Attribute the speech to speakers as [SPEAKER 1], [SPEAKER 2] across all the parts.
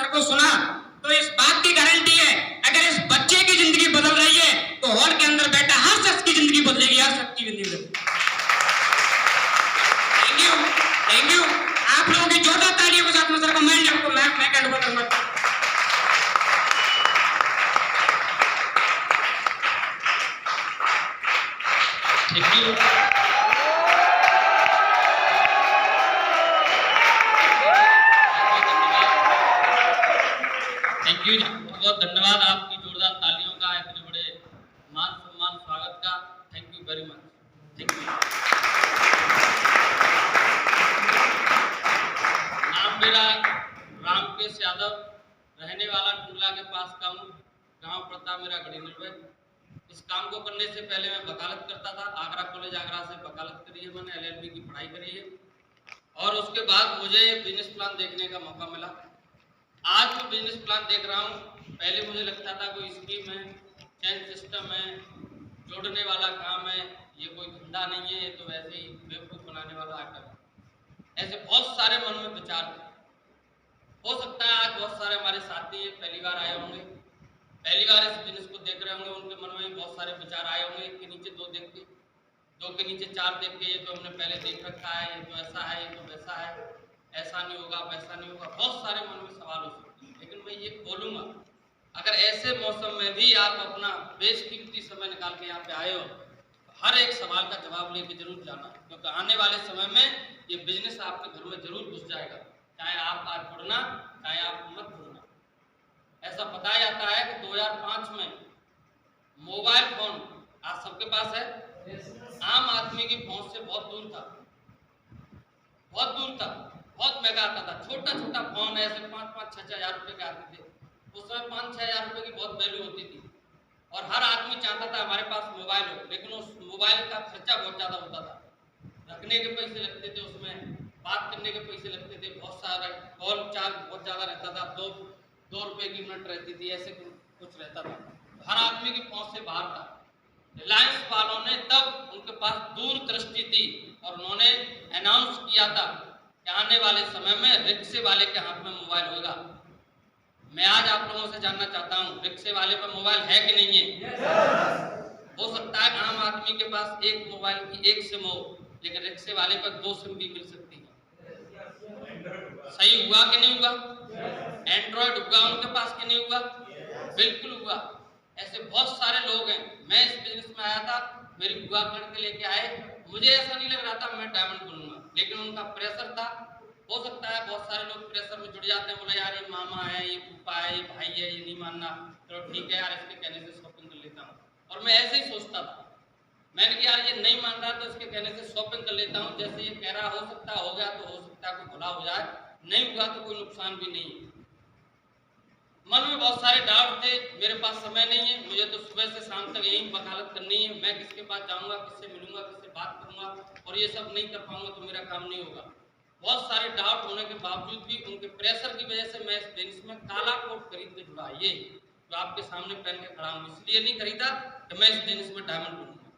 [SPEAKER 1] Sir को सुना तो इस बात की गारंटी है, अगर इस बच्चे की जिंदगी बदल रही है तो हॉल के अंदर बैठा हर शख्स की जिंदगी बदलेगी, हर शख्स की जिंदगी बदलेगी। Thank you. आप लोगों की जोरदार तालियों के साथ में सर को मैं कैंड ओवर करूंगा। Thank you. थैंक यू, बहुत धन्यवाद आपकी जोरदार तालियों का, इतने बड़े मान सम्मान स्वागत का। Thank you very much. Thank you. नाम मेरा रामकेश यादव, रहने वाला टुंडला के पास का हूँ, गाँव पड़ता मेरा गढ़ी निर्भय। इस काम को करने से पहले मैं वकालत करता था, आगरा कॉलेज आगरा से वकालत करी है मैंने, LLB की पढ़ाई करी है और उसके बाद मुझे बिजनेस प्लान देखने का मौका मिला। आज मैं बिजनेस प्लान देख रहा हूँ, पहले मुझे लगता था कोई स्कीम है, चेंज सिस्टम है, जोड़ने वाला काम है, ये कोई धंधा नहीं है, ये तो वैसे ही बेवकूफ बनाने वाला आइटम है। ऐसे बहुत सारे मन में विचार थे। हो सकता है आज बहुत सारे हमारे साथी ये पहली बार आए होंगे, पहली बार इस बिजनेस को देख रहे होंगे, उनके मन में बहुत सारे विचार आए होंगे, एक के नीचे दो देख के, दो के नीचे चार देख के, ये तो हमने पहले देख रखा है, ये तो ऐसा है, ये तो वैसा है, ऐसा नहीं होगा, वैसा नहीं होगा, बहुत सारे मन में सवाल हो सकते हैं। लेकिन मैं ये बोलूँगा, अगर ऐसे मौसम में भी आप अपना बेशकीमती समय निकाल के यहाँ पे आए हो, हर एक सवाल का जवाब लेके जरूर जाना, क्योंकि आने वाले समय में ये बिजनेस आपके घर में जरूर घुस जाएगा, चाहे आप आज जुड़ना चाहे आप मत जुड़ना। ऐसा बताया जाता है कि 2005 में मोबाइल फोन आज सबके पास है, आम आदमी की पहुंच से बहुत दूर था, बहुत दूर था, बहुत महंगा आता था, छोटा छोटा फोन ऐसे 5-5-6 हजार रुपए के आते थे। उस समय 5-6 हजार रुपए की बहुत वैल्यू होती थी और हर आदमी चाहता था हमारे पास मोबाइल हो, लेकिन उस मोबाइल का खर्चा बहुत ज्यादा होता था, रखने के पैसे लगते थे, उसमें बात करने के पैसे लगते थे, बहुत सारा कॉल चार्ज बहुत ज्यादा रहता था, 2 रुपए की मिनट रहती थी, ऐसे कुछ रहता था, हर आदमी की पहुंच से बाहर था। रिलायंस वालों ने तब उनके पास दूरदृष्टि थी और उन्होंने अनाउंस किया था कि आने वाले समय में रिक्शे वाले के हाथ में मोबाइल होगा। मैं आज आप लोगों से जानना चाहता हूं, रिक्शे वाले पर मोबाइल है कि नहीं है? हो सकता है आम आदमी के पास एक मोबाइल की एक सिम हो, लेकिन रिक्शे वाले पर 2 सिम भी मिल सकती है। सही हुआ कि नहीं हुआ? एंड्रॉइड हुआ उनके पास कि नहीं हुआ? बिल्कुल हुआ। ऐसे बहुत सारे लोग हैं। मैं इस बिजनेस में आया था, मेरी बुआ लड़के लेके आए, मुझे ऐसा नहीं लग रहा था मैं डायमंड बनूंगा, लेकिन उनका प्रेशर था। हो सकता है बहुत सारे लोग प्रेशर में जुड़ जाते हैं, बोले यार ये मामा है, ये फूफा है, ये भाई है, ये नहीं मानना, चलो ठीक है यार इसके कहने से शॉपिंग कर लेता हूँ। और मैं ऐसे ही सोचता था, मैंने कहा यार ये नहीं मान रहा तो इसके कहने से शॉपिंग कर लेता हूँ, जैसे ये कह रहा हो सकता हो गया तो हो सकता है कोई भला हो जाए, नहीं हुआ तो कोई नुकसान भी नहीं है। मन में बहुत सारे डाउट थे, मेरे पास समय नहीं है, मुझे तो सुबह से शाम तक यही वकालत करनी है, मैं किसके पास जाऊंगा, किससे मिलूंगा, किससे बात करूंगा, और ये सब नहीं कर पाऊंगा तो मेरा काम नहीं होगा। बहुत सारे डाउट होने के बावजूद भी उनके प्रेशर की वजह से मैं इस बिजनेस में काला कोट खरीद के जुड़ा, ये जो आपके सामने पहन के खड़ा हूँ, इसलिए नहीं खरीदा कि मैं इस बिजनेस में डायमंड बनूंगा,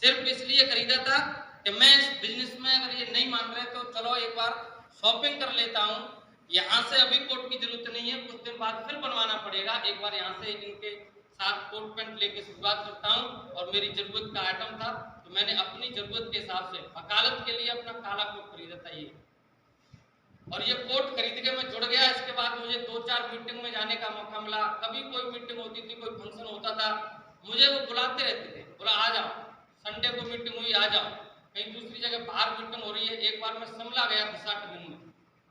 [SPEAKER 1] सिर्फ इसलिए खरीदा था कि मैं इस बिजनेस में अगर ये नहीं मान रहे तो चलो एक बार शॉपिंग कर लेता हूँ। यहाँ से अभी कोट की जरूरत नहीं है, कुछ दिन बाद फिर बनवाना पड़ेगा, एक बार यहाँ से इनके साथ कोट पैंट लेके शुरुआत करता हूँ। और मेरी जरूरत का आइटम था तो मैंने अपनी जरूरत के हिसाब से वकालत के लिए अपना काला कोट खरीदा था ये, और ये कोट खरीद के मैं जुड़ गया। इसके बाद मुझे 2-4 मीटिंग में जाने का मौका मिला, कभी कोई मीटिंग होती थी, कोई फंक्शन होता था, मुझे वो बुलाते रहते थे, बोला आ जाओ, संडे को मीटिंग हुई आ जाओ, कहीं दूसरी जगह बाहर मीटिंग हो रही है। एक बार मैं शिमला गया दिशा ट्रेनिंग में,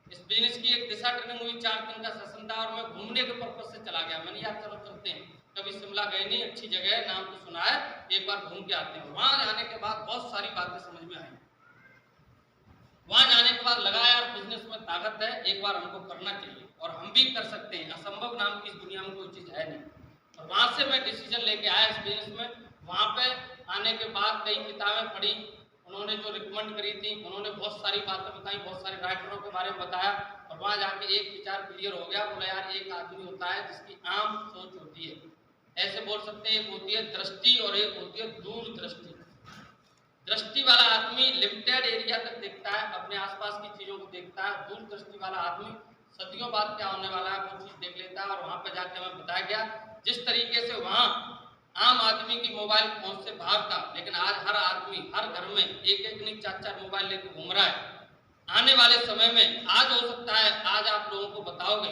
[SPEAKER 1] इस बिजनेस की एक दिशा ट्रेनिंग हुई, 4 दिन का सेशन था और मैं घूमने के पर्पज से चला गया। मैंने यार चलो चलते हैं, कभी शिमला गए नहीं, अच्छी जगह है, नाम तो सुना है, एक बार घूम के आते हैं। वहां जाने के बाद बहुत सारी बातें समझ में आई, वहां जाने के बाद लगा यार बिजनेस में ताकत है, एक बार हमको करना चाहिए और हम भी कर सकते हैं, असंभव नाम की इस दुनिया में कोई चीज है नहीं। और वहां से मैं डिसीजन लेके आया इस बिजनेस में। वहां पे आने के बाद कई किताबें पढ़ी, उन्होंने जो रिकमेंड करी थी, उन्होंने बहुत सारी बातें बताई, बहुत सारे राइटरों के बारे में बताया, और वहां जाके एक विचार क्लियर हो गया, बोला यार एक आदमी होता है जिसकी आम सोच होती है, ऐसे बोल सकते हैं, एक होती है दृष्टि और एक होती है दूरदृष्टि। दृष्टि वाला आदमी लिमिटेड एरिया तक देखता है, अपने आसपास की चीजों को देखता है, दूरदृष्टि वाला आदमी सदियों बाद क्या होने वाला है वो चीज़ देख लेता है। और वहाँ पे जाके हमें बताया गया जिस तरीके से वहाँ आम आदमी की मोबाइल पहुँच से बाहर था, लेकिन आज हर आदमी हर घर में एक एक नहीं 4-4 मोबाइल लेकर घूम रहा है। आने वाले समय में आज हो सकता है आज आप लोगों को बताओगे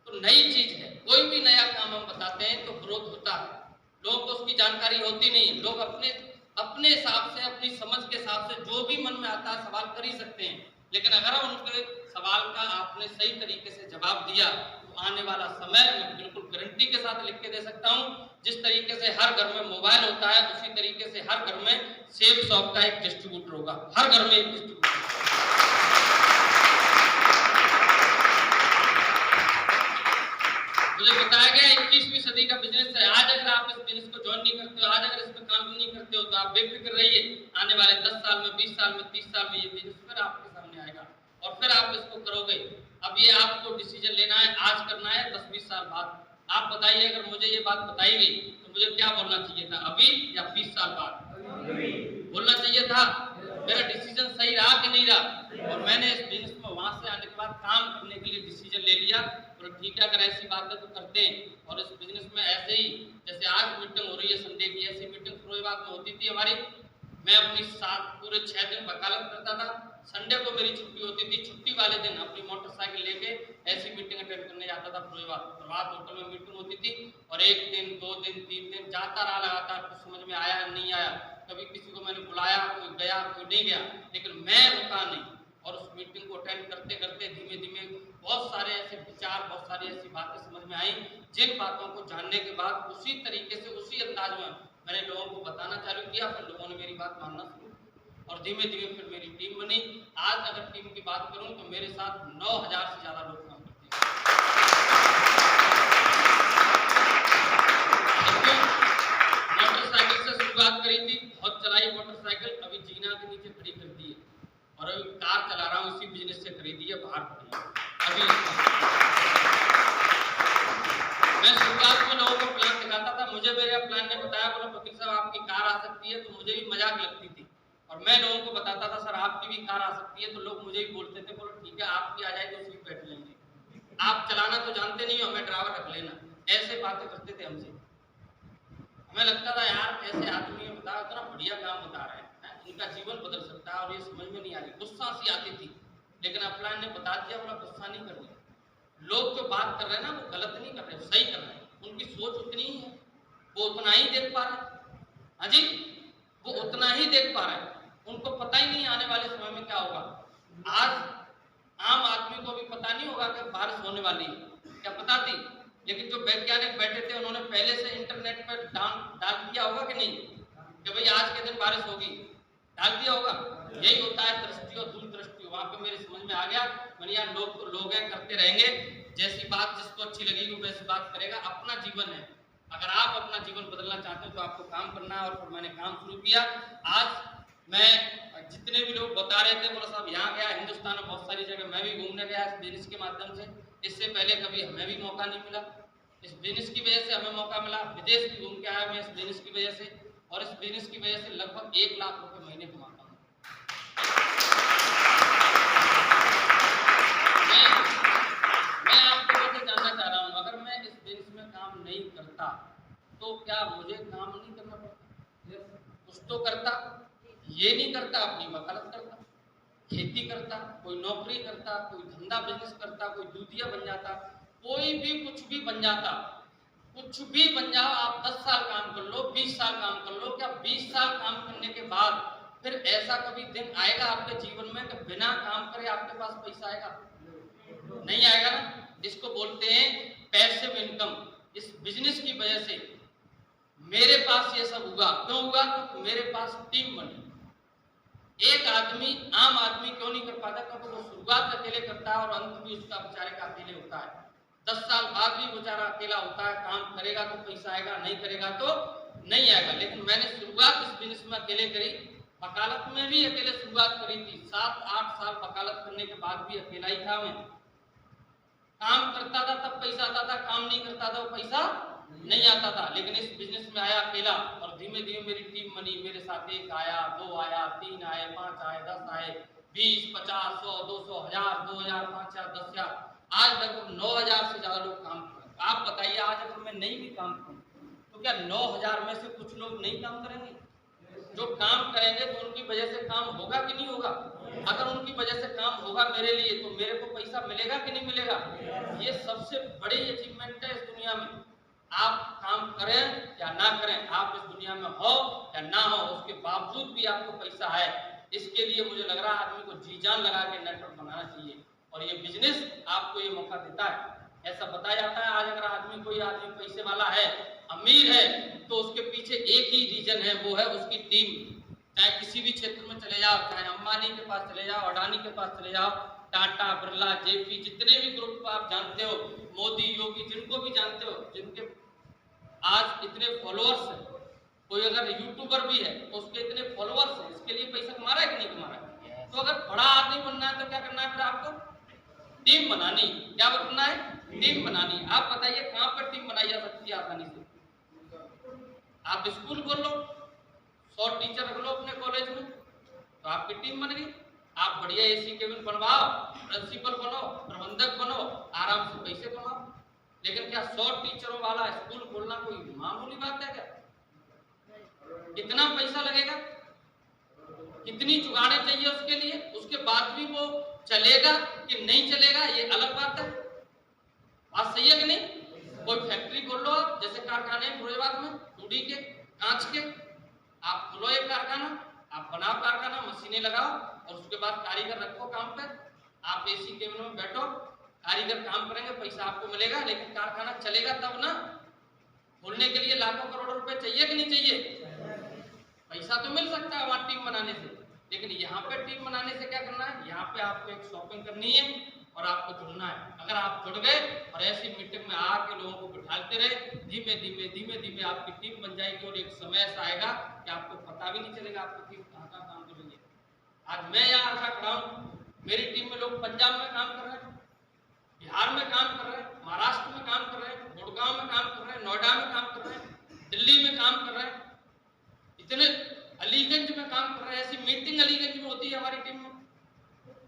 [SPEAKER 1] तो नई चीज है, कोई भी नया काम हम बताते हैं तो ग्रोथ होता है, लोगों को उसकी जानकारी होती नहीं है, लोग अपने अपने हिसाब से अपनी समझ के हिसाब से जो भी मन में आता है सवाल कर ही सकते हैं। लेकिन अगर हम उनके सवाल का आपने सही तरीके से जवाब दिया तो आने वाला समय मैं बिल्कुल गारंटी के साथ लिख के दे सकता हूँ, जिस तरीके से हर घर में मोबाइल होता है उसी तरीके से हर घर में सेब शॉप का एक डिस्ट्रीब्यूटर होगा, हर घर में एक डिस्ट्रीब्यूटर। मुझे बताया गया 21वीं सदी का बिजनेस है। आज अगर आप इस बिजनेस को ज्वाइन नहीं करते हो, आज अगर इसमें काम नहीं करते हो तो आप बेफिक्र रहिए, आने वाले 10 साल में 20 साल में 30 साल में ये बिजनेस फिर आपके सामने आएगा और फिर आप इसको करोगे। अब ये आपको डिसीजन लेना है, आज करना है 10-20 साल बाद। आप बताइए अगर मुझे ये बात बताई गई तो मुझे क्या बोलना चाहिए था, अभी या 20 साल बाद बोलना चाहिए था? मेरा डिसीजन सही रहा कि नहीं रहा? और मैंने इस बिजनेस में वहां से आने के बाद काम करने के लिए डिसीजन ले लिया और ठीक है अगर ऐसी बात है तो करते हैं। और इस बिजनेस में ऐसे ही जैसे आज मीटिंग हो रही है संडे की, ऐसी मीटिंग फिरोजाबाद में होती थी हमारी। मैं अपनी साथ पूरे 6 दिन वकालत करता था, संडे को मेरी छुट्टी होती थी, छुट्टी वाले दिन अपनी मोटरसाइकिल लेके ऐसी मीटिंग अटेंड करने जाता था फिरोजाबाद। प्रभात होटल में मीटिंग होती थी और 1 दिन 2 दिन 3 दिन जाता रहा लगातार, कुछ समझ में आया नहीं आया, कभी किसी को मैंने बुलाया, कोई गया कोई नहीं गया, लेकिन मैं रुका नहीं। और उस मीटिंग को अटेंड करते करते धीमे धीमे बहुत सारे ऐसे विचार, बहुत सारी ऐसी बातें समझ में आई, जिन बातों को जानने के बाद उसी तरीके से उसी अंदाज में मैंने लोगों को बताना चालू किया। फिर लोगों ने मेरी बात मानना शुरू और धीमे धीमे फिर मेरी टीम बनी। आज अगर टीम की बात करूं तो मेरे साथ 9000 से ज्यादा लोग काम करते हैं। मोटरसाइकिल से शुरुआत करी थी, बहुत चलाई मोटरसाइकिल, अभी जीना के नीचे खड़ी कर दी है और अभी कार चला रहा हूँ, इसी बिजनेस से खरीदी है, बाहर खड़ी है अभी। मैं शुरुआत में लोगों को प्लान दिखाता था, मुझे मेरे प्लान ने बताया, बोला वकील साहब आपकी कार आ सकती है, तो मुझे भी मजाक लगती थी और मैं लोगों को बताता था सर आपकी भी कार आ सकती है, तो लोग मुझे भी बोलते थे बोलो ठीक है आपकी आ जाएगी उसी पे बैठ लेंगे, आप चलाना तो जानते नहीं हो, हमें ड्राइवर रख लेना। ऐसे बातें करते थे हमसे। हमें लगता था यार ऐसे आदमी बता इतना बढ़िया काम बता रहे हैं, इनका जीवन बदल सकता है और ये समझ में नहीं आ रही, गुस्सा सी आती थी। लेकिन अपलाइन ने बता दिया, बोला गुस्सा नहीं करना, लोग जो बात कर रहे हैं ना वो गलत नहीं कर रहे, सही कर रहे हैं, उनकी सोच उतनी ही है, वो उतना ही देख पा रहे हैं। हाँ जी, वो उतना ही देख पा रहे हैं, उनको पता ही नहीं आने वाले समय में क्या होगा। आज आम आदमी को भी पता नहीं होगा कि बारिश होने वाली है, क्या पता थी? लेकिन जो वैज्ञानिक बैठे थे उन्होंने पहले से इंटरनेट पर डाल दिया होगा कि नहीं कि भाई आज के दिन बारिश होगी, डाल दिया होगा। यही होता है दृष्टि और दूरदृष्टि। वहां पे मेरे समझ में आ गया, मैंने यार लोग तो लोग हैं, करते रहेंगे, जैसी बात जिसको अच्छी लगेगी वो वैसी बात करेगा, अपना जीवन है, अगर आप अपना जीवन बदलना चाहते हो तो आपको काम करना है। और फिर मैंने काम शुरू किया। आज मैं जितने भी लोग बता रहे थे बोला साहब यहाँ गया, हिंदुस्तान में बहुत सारी जगह मैं भी घूमने गया इस बिजनेस के माध्यम से, इससे पहले कभी हमें भी मौका नहीं मिला, इस बिजनेस की वजह से हमें मौका मिला, विदेश भी घूम के आया मैं इस बिजनेस की वजह से, और इस बिजनेस की वजह से लगभग 1 लाख रुपए महीने कमाता हूँ। मैं आपको वैसे जानना चाह रहा हूँ, अगर मैं इस बिजनेस में काम नहीं करता तो क्या मुझे काम नहीं करना पड़ता? कुछ तो करता, ये नहीं करता, अपनी वकालत करता, खेती करता, कोई नौकरी करता, कोई धंधा बिजनेस करता, कोई दूधिया बन जाता, कोई भी कुछ भी बन जाता, कुछ भी बन जाओ। आप 10 साल काम कर लो, 20 साल काम कर लो, क्या 20 साल काम करने के बाद फिर ऐसा कभी दिन आएगा आपके जीवन में कि बिना काम करे आपके पास पैसा आएगा? नहीं आएगा ना। जिसको बोलते हैं पैसिव इनकम। इस बिजनेस की वजह से मेरे पास ये सब हुआ, क्यों हुआ? क्योंकि मेरे पास टीम बनी। एक आदमी, आम आदमी क्यों नहीं कर पाता? क्योंकि वो शुरुआत अकेले करता है और अंत भी उसका बेचारे का अकेले होता है। 10 साल बाद भी बेचारा अकेला होता है, काम करेगा तो पैसा आएगा, नहीं करेगा तो नहीं आएगा। लेकिन मैंने शुरुआत इस बिजनेस में अकेले करी, वकालत में भी अकेले शुरुआत करी थी। 7-8 साल वकालत करने के बाद भी अकेला ही था मैं। काम करता था तब पैसा आता था, काम नहीं करता था वो पैसा नहीं आता था। लेकिन इस बिजनेस में आया अकेला और धीमे धीमे मेरी टीम बनी। मेरे साथ 1 आया, 2 आया, 3 आए, 5 आए, 10 आए, 20, 50, 100, 200, 1000, 2000, 5000, 10,000। आज लगभग 9,000 से ज्यादा लोग काम कर रहे हैं। आप बताइए आज अगर मैं नहीं भी काम करूं तो क्या 9,000 में से कुछ लोग नहीं काम करेंगे? जो काम करेंगे तो उनकी वजह से काम होगा कि नहीं होगा? अगर उनकी वजह से काम होगा मेरे लिए तो मेरे को पैसा मिलेगा कि नहीं मिलेगा? ये सबसे बड़ी अचीवमेंट है इस दुनिया में। आप काम करें या ना करें, आप इस दुनिया में हो या ना हो, उसके बावजूद भी आपको पैसा है। इसके लिए मुझे लग रहा है आदमी को जी जान लगा के नेटवर्क बनाना चाहिए और ये बिजनेस आपको ये मौका देता है। ऐसा बताया जाता है आज अगर आदमी कोई आदमी पैसे वाला है, अमीर है, तो उसके पीछे एक ही रीजन है, वो है उसकी टीम। चाहे किसी भी क्षेत्र में चले जाओ, चाहे अंबानी के पास चले जाओ, अडानी के पास चले जाओ, टाटा, बिरला, जेपी, जितने भी ग्रुप आप जानते हो, मोदी, योगी, जिनको भी जानते हो, जिनके आज इतने फॉलोअर्स हैं, कोई अगर यूट्यूबर भी है तो उसके इतने फॉलोअर्स हैं, इसके लिए पैसा कमा रहा है कि नहीं कमा रहा है? तो अगर बड़ा आदमी बनना है तो क्या करना है? फिर आपको टीम बनानी। क्या करना है? टीम बनानी। आप बताइए कहां पर टीम बनाई जा सकती है आसानी से? आप स्कूल खोल लो, 100 टीचर रख लो अपने कॉलेज में, तो आपकी टीम बन गई। आप बढ़िया एसी केबिन बनवाओ, प्रिंसिपल बनो, प्रबंधक बनो, आराम से पैसे कमाओ। लेकिन क्या 100 टीचरों वाला स्कूल खोलना कोई मामूली बात है क्या? कितना पैसा लगेगा, कितनी जुगाड़े चाहिए उसके लिए, उसके बाद भी वो चलेगा कि नहीं चलेगा ये अलग बात है। बात सही है कि नहीं? कोई फैक्ट्री खोल लो आप, जैसे कारखाने फिरोजाबाद में टूडी के, कांच के, आप खोलो एक कारखाना, आप बनाओ कारखाना, मशीनें लगाओ और उसके बाद कारीगर रखो काम पे। आप एसी केबिन में बैठो, कारीगर काम करेंगे, पैसा आपको मिलेगा, लेकिन कारखाना चलेगा तब ना। खोलने के लिए लाखों करोड़ों रुपए चाहिए कि नहीं चाहिए? पैसा तो मिल सकता है वहां टीम बनाने से, लेकिन यहाँ पे टीम बनाने से क्या करना है? यहाँ पे आपको एक शॉपिंग करनी है और आपको जुड़ना है। अगर आप जुड़ गए और ऐसी मीटिंग में आके लोगों को बिठाते रहे, धीमे धीमे धीमे धीमे आपकी टीम बन जाएगी और एक समय ऐसा आएगा कि आपको पता भी नहीं चलेगा आपकी टीम कहाँ कहाँ काम करेंगे। आज मैं यहाँ आकर खड़ा हूँ, मेरी टीम में लोग पंजाब में काम कर रहे हैं, बिहार में काम कर रहे हैं, महाराष्ट्र में काम कर रहे हैं, गुड़गांव में काम कर रहे हैं, नोएडा में काम कर रहे हैं, दिल्ली में काम कर रहे हैं, इतने अलीगंज में काम कर रहे हैं। ऐसी मीटिंग अलीगंज में होती है हमारी टीम में,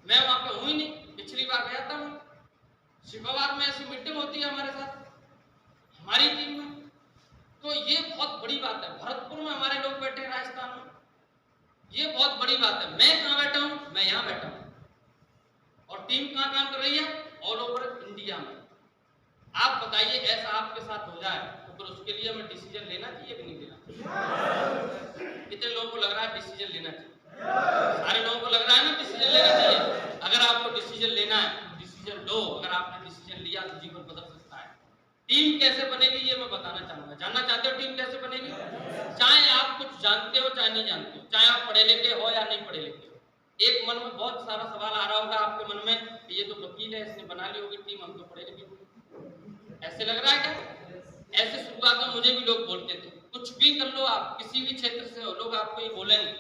[SPEAKER 1] मैं वहां पे हुई नहीं, पिछली बार गया था मैं। शिफाबाद में ऐसी मीटिंग होती है हमारे साथ हमारी टीम में, तो ये बहुत बड़ी बात है। भरतपुर में हमारे लोग बैठे हैं, राजस्थान में, ये बहुत बड़ी बात है। मैं कहाँ बैठा हूँ? मैं यहाँ बैठा हूँ और टीम कहाँ काम कर रही है? ऑल ओवर इंडिया में। आप बताइए ऐसा आपके साथ हो जाए तो फिर उसके लिए हमें डिसीजन लेना चाहिए कि नहीं लेना चाहिए? कितने लोगों को लग रहा है डिसीजन लेना चाहिए? सारे लोगों को लग रहा है ना डिसीजन लेना चाहिए। अगर आपको डिसीजन लेना है, डिसीजन लो। अगर आपने डिसीजन लिया तो जीवन बदल सकता है। टीम कैसे बनेगी ये मैं बताना चाहूंगा। जानना चाहते हो टीम कैसे बनेगी? चाहे आप कुछ जानते हो चाहे नहीं जानते हो, चाहे आप पढ़े लिखे हो या नहीं पढ़े लिखे हो, एक मन में बहुत सारा सवाल आ रहा होगा आपके मन में कि ये तो वकील है, इसने बना ली होगी टीम, हम तो पढ़े लिखे, ऐसे लग रहा है क्या? ऐसे शुरुआत में मुझे भी लोग बोलते थे, कुछ भी कर लो आप, किसी भी क्षेत्र से हो, लोग आपको ये बोलेंगे।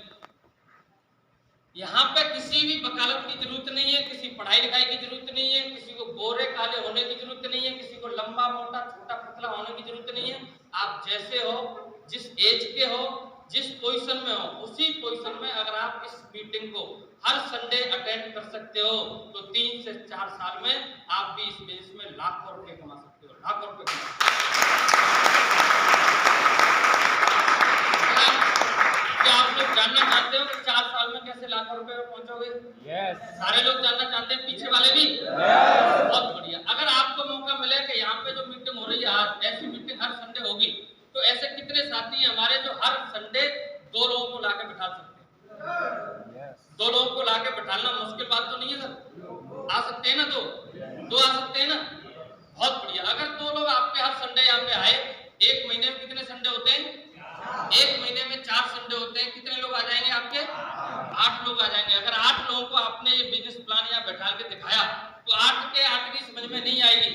[SPEAKER 1] यहाँ पे किसी भी वकालत की जरूरत नहीं है, किसी पढ़ाई लिखाई की जरूरत नहीं है, किसी को गोरे काले होने की जरूरत नहीं है, किसी को लंबा मोटा छोटा पतला होने की जरूरत नहीं है। आप जैसे हो, जिस एज के हो, जिस पोजीशन में हो, उसी पोजीशन में अगर आप इस मीटिंग को हर संडे अटेंड कर सकते हो तो 3 से 4 साल में आप भी इस बिजनेस में लाखों रुपए कमा सकते हो, लाखों रुपए कमा सकते हो। क्या आप लोग जानना चाहते हो कि 4 साल में कैसे लाखों रुपए में पहुंचोगे?
[SPEAKER 2] Yes.
[SPEAKER 1] सारे लोग जानना चाहते हैं, पीछे वाले भी? Yes. बहुत बढ़िया। अगर आपको मौका मिले कि यहाँ पे जो मीटिंग हो रही है आज, ऐसी मीटिंग हर संडे होगी, तो ऐसे कितने साथी हैं हमारे जो हर संडे 2 लोगों को लाके बिठा सकते हैं?
[SPEAKER 2] Yes.
[SPEAKER 1] 2 लोगों को लाके बिठाना मुश्किल बात तो नहीं है सर? आ सकते हैं ना? 2 आ सकते हैं ना? बहुत बढ़िया। अगर 2 लोग आपके हर संडे यहाँ पे आए, एक महीने में कितने संडे होते हैं? एक महीने में 4 संडे होते हैं। कितने लोग आ जाएंगे आपके? 8 लोग आ जाएंगे। अगर 8 लोगों को आपने ये बिजनेस प्लान यहाँ बैठा के दिखाया तो 8 के 8 की समझ में नहीं आएगी,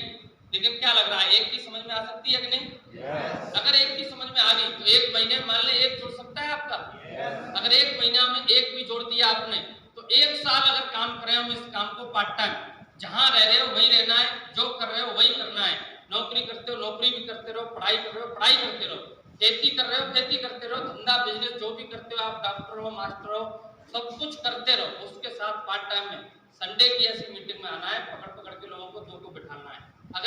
[SPEAKER 1] लेकिन क्या लग रहा है 1 की समझ में आ सकती है कि नहीं? Yes. अगर 1 की समझ में आ गई तो 1 महीने मान ले 1 जुड़ सकता है आपका। Yes. अगर 1 महीना में 1 भी जोड़ दिया आपने तो 1 साल अगर काम कर रहे हो इस काम को पार्ट टाइम, जहां रह रहे हो वहीं रहना है, जो कर रहे हो वही करना है, नौकरी करते हो नौकरी भी करते रहो, पढ़ाई कर रहे हो पढ़ाई करते रहो, खेती कर रहे हो खेती करते रहो, धंधा बिजनेस जो भी करते हो आप, डॉक्टर हो मास्टर हो, सब कुछ करते रहो। उसके साथ पार्ट टाइम में संडे की ऐसी मीटिंग में आना है, पकड़ पकड़ के लोगों को 2 को